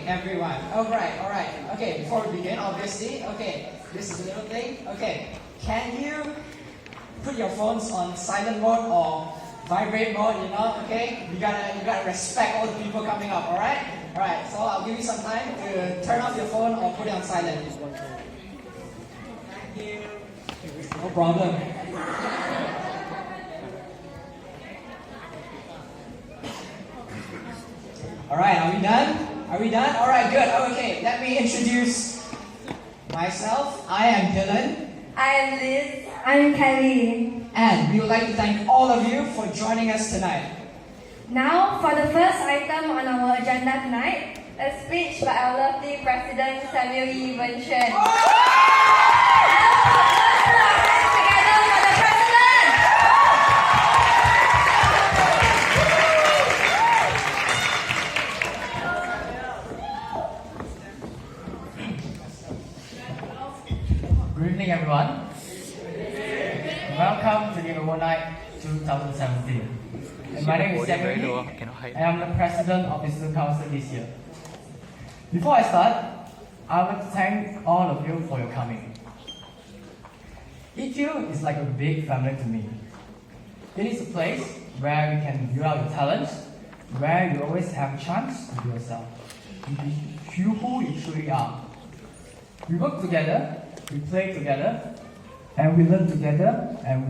everyone. Alright. Okay, before we begin, obviously, this is a little thing. Can you put your phones on silent mode or vibrate mode, okay? You gotta respect all the people coming up, alright? Alright, so I'll give you some time to turn off your phone or put it on silent. Thank you. No problem. Alright, are we done? Alright, good. Okay, let me introduce myself. I am Dylan. I am Liz. I'm Kelly. And we would like to thank all of you for joining us tonight. Now, for the first item on our agenda tonight, a speech by our lovely President Samuel Yi Wen-xuan. Good evening, everyone. Welcome to the Overnight 2017. And my name is Samuel Lee, and I'm the president of the Student Council this year. Before I start, I would like to thank all of you for your coming. EQ is like a big family to me. It is a place where you can view out your talents, where you always have a chance to be yourself, to be who you truly are. We work together, we play together, and we learn together, and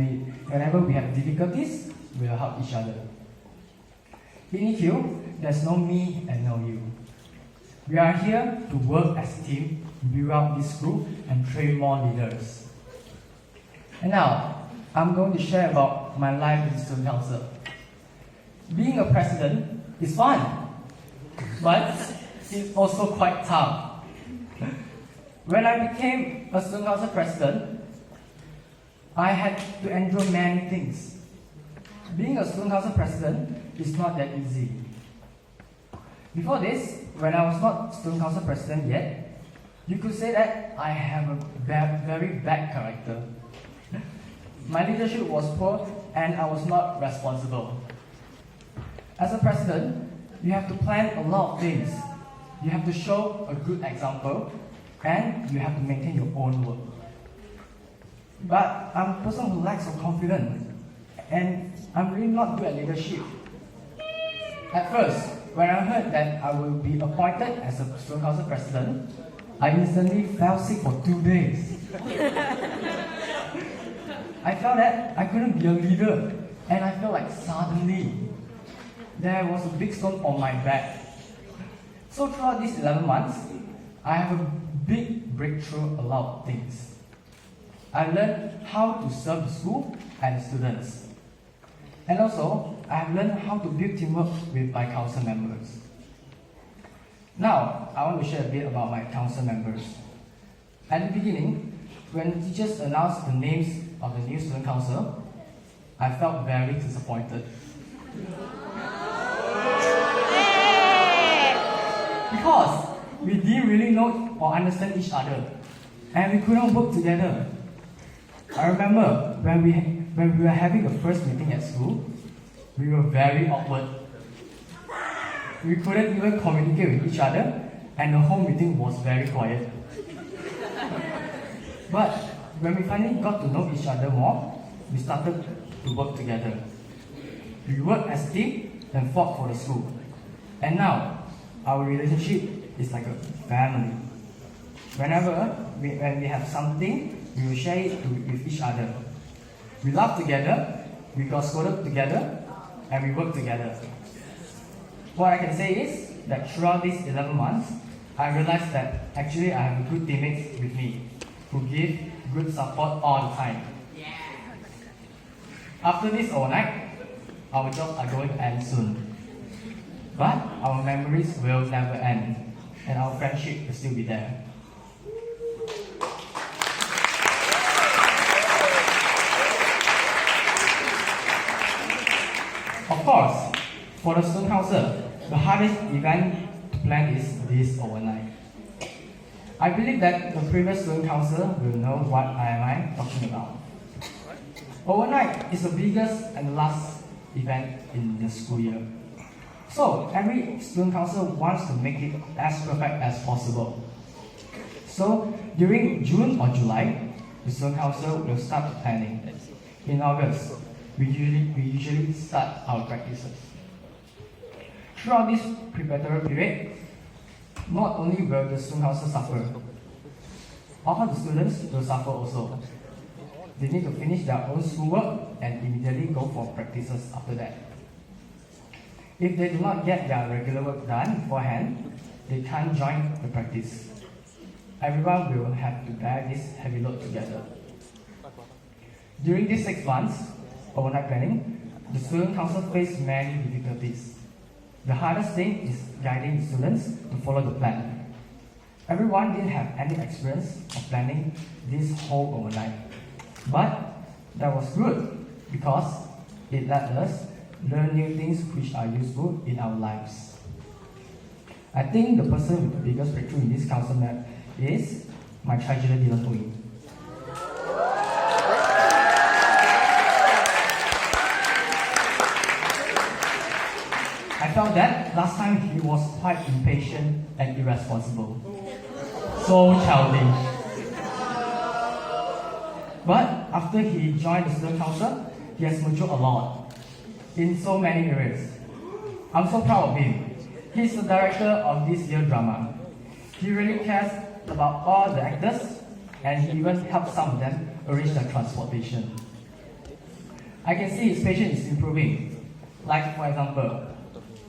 whenever we have difficulties, we will help each other. In EQ, there's no me and no you. We are here to work as a team, build up this group, and train more leaders. And now, I'm going to share about my life in Student Council. Being a president is fun, but it's also quite tough. When I became a Student Council president, I had to endure many things. Being a Student Council president is not that easy. Before this, when I was not Student Council president yet, you could say that I have a very bad character. My leadership was poor and I was not responsible. As a president, you have to plan a lot of things. You have to show a good example and you have to maintain your own work. But I'm a person who lacks of confidence and I'm really not good at leadership. At first, when I heard that I will be appointed as a Student Council president, I instantly fell sick for 2 days. I felt that I couldn't be a leader and I felt like suddenly there was a big stone on my back. So throughout these 11 months, I have a big breakthrough a lot of things. I learned how to serve the school and the students. And also, I have learned how to build teamwork with my council members. Now, I want to share a bit about my council members. At the beginning, when teachers announced the names of the new student council, I felt very disappointed. Because we didn't really know or understand each other, and we couldn't work together. I remember when we were having the first meeting at school, we were very awkward. We couldn't even communicate with each other, and the whole meeting was very quiet. But when we finally got to know each other more, we started to work together. We worked as a team and fought for the school. And now, our relationship is like a family. When we have something, we will share it with each other. We laugh together, we got scolded together, and we work together. What I can say is that throughout these 11 months, I realized that actually I have good teammates with me who give good support all the time. After this overnight, our jobs are going to end soon. But our memories will never end, and our friendship will still be there. Of course, for the Student Council, the hardest event to plan is this overnight. I believe that the previous Student Council will know what I am talking about. Overnight is the biggest and last event in the school year. So every student council wants to make it as perfect as possible. So during June or July, the student council will start the planning. In August, we usually start our practices. Throughout this preparatory period, not only will the student council suffer, all the students will suffer also. They need to finish their own schoolwork and immediately go for practices after that. If they do not get their regular work done beforehand, they can't join the practice. Everyone will have to bear this heavy load together. During these 6 months, overnight planning, the student council faced many difficulties. The hardest thing is guiding the students to follow the plan. Everyone didn't have any experience of planning this whole overnight. But that was good because it let us learn new things which are useful in our lives. I think the person with the biggest breakthrough in this council map is my treasurer Dylan Hui. I felt that last time he was quite impatient and irresponsible. So childish. But after he joined the student council, he has matured a lot in so many areas. I'm so proud of him. He's the director of this year's drama. He really cares about all the actors and he even helps some of them arrange their transportation. I can see his patience is improving. Like for example,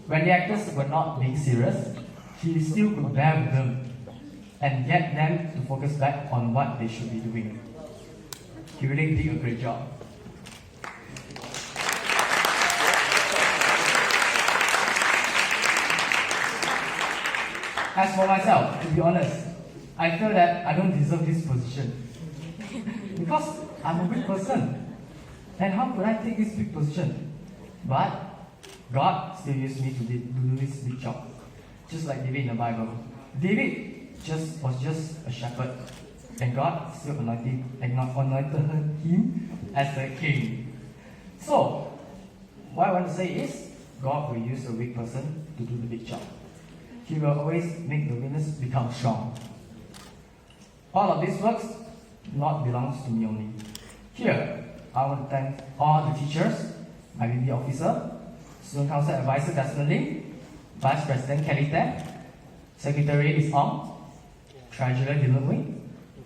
when the actors were not being serious, he still could bear with them and get them to focus back on what they should be doing. He really did a great job. As for myself, to be honest, I feel that I don't deserve this position. Because I'm a big person. And how could I take this big position? But God still used me to do this big job. Just like David in the Bible. David was just a shepherd. And God still anointed him as the king. So, what I want to say is, God will use a weak person to do the big job. He will always make the weakness become strong. All of these works not belongs to me only. Here, I want to thank all the teachers, my BB officer, Student Council Advisor Desmond Lim, Vice President Kelly Tan, Secretary Liz Ong, Treasurer Dylan Hui,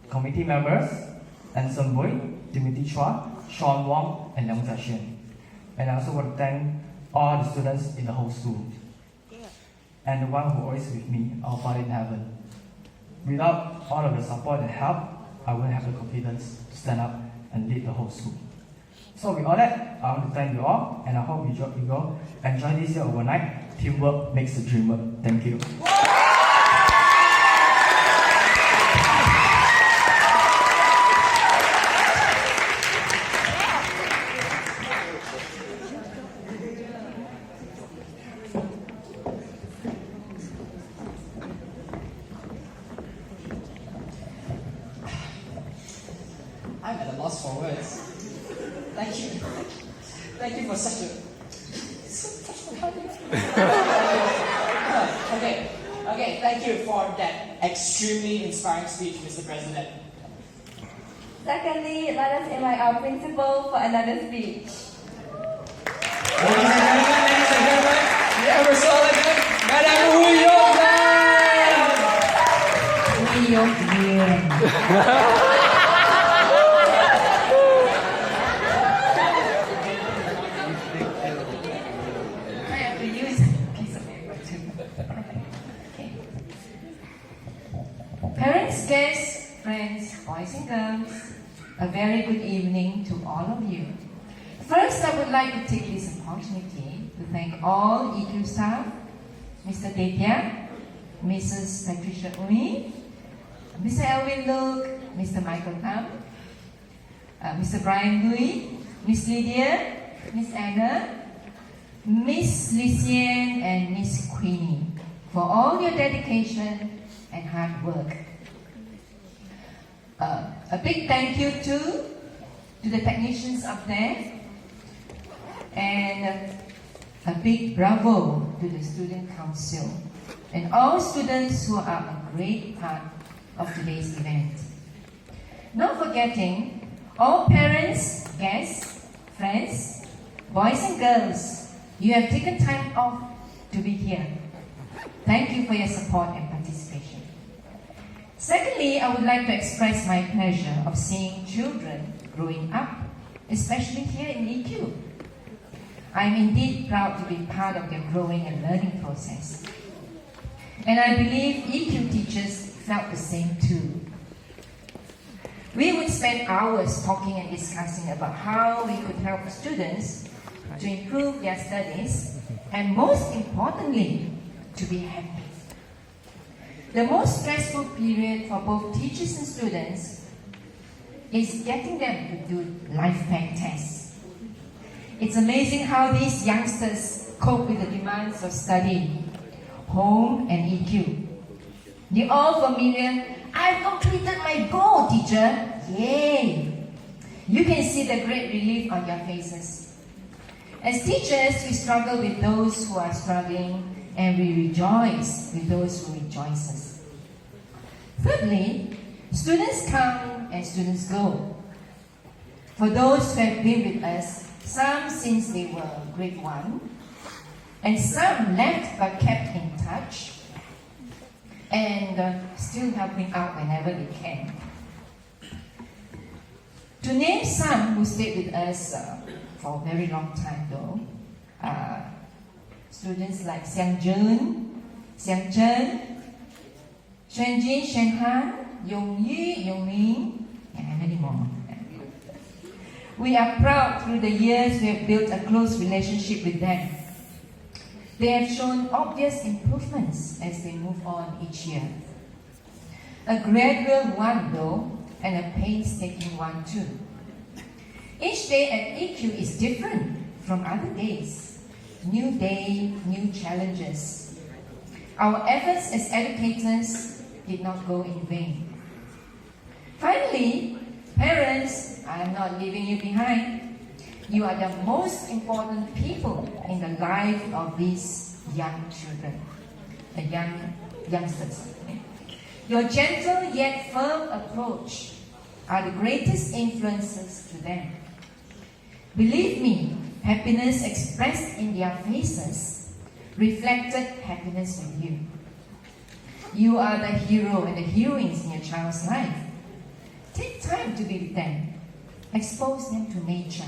Committee members, Anson Boy, Timothy Chua, Sean Wong, and Leong Zhaxian. And I also want to thank all the students in the whole school. And the one who always with me, our Father in heaven. Without all of the support and help, I wouldn't have the confidence to stand up and lead the whole school. So with all that, I want to thank you all, and I hope you will enjoy this year overnight. Teamwork makes the dream work. Thank you. I'm at a loss for words. Thank you. Thank you for such a... Okay, thank you for that extremely inspiring speech, Mr. President. Secondly, let us invite our principal for another speech. Ladies and gentlemen, the ever so elegant Madame Wu Yok. Parents, guests, friends, boys and girls, a very good evening to all of you. First, I would like to take this opportunity to thank all EQ staff, Mr. Tetia, Mrs. Patricia Ui, Mr. Elvin Luke, Mr. Michael Tam, Mr. Brian Louis, Miss Lydia, Miss Anna, Miss Lysian, and Miss Queenie for all your dedication and hard work. A big thank you to the technicians up there, and A big bravo to the Student Council and all students who are a great part of today's event. Not forgetting all parents, guests, friends, boys and girls, you have taken time off to be here. Thank you for your support and participation. Secondly, I would like to express my pleasure of seeing children growing up, especially here in EQ. I am indeed proud to be part of their growing and learning process. And I believe EQ teachers felt the same too. We would spend hours talking and discussing about how we could help students to improve their studies and most importantly, to be happy. The most stressful period for both teachers and students is getting them to do life pack tests. It's amazing how these youngsters cope with the demands of study, home and EQ. They're all familiar, I've completed my goal, teacher. Yay! You can see the great relief on their faces. As teachers, we struggle with those who are struggling and we rejoice with those who rejoice us. Thirdly, students come and students go. For those who have been with us, some since they were grade 1, and some left but kept in touch, and still helping out whenever they can. To name some who stayed with us for a very long time though, students like Xiang Jun, Xiang Chen, Xuanjin, Shenhan, Yong Yu, Yong Ming, and many more. We are proud through the years we have built a close relationship with them. They have shown obvious improvements as they move on each year. A gradual one though, and a painstaking one too. Each day at EQ is different from other days. New day, new challenges. Our efforts as educators did not go in vain. Finally, parents, I am not leaving you behind. You are the most important people in the life of these young children, the youngsters. Your gentle yet firm approach are the greatest influences to them. Believe me, happiness expressed in their faces reflected happiness with you. You are the hero and the heroines in your child's life. Take time to be with them. Expose them to nature,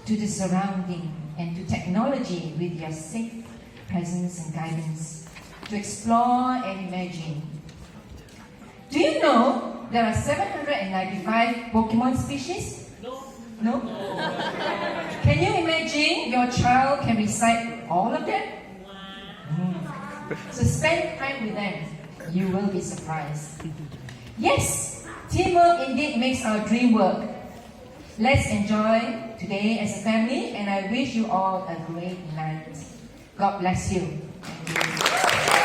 to the surrounding, and to technology with your safe presence and guidance, to explore and imagine. Do you know there are 795 Pokemon species? No? Can you imagine your child can recite all of them? So spend time with them. You will be surprised. Yes, teamwork indeed makes our dream work. Let's enjoy today as a family, and I wish you all a great night. God bless you. Thank you.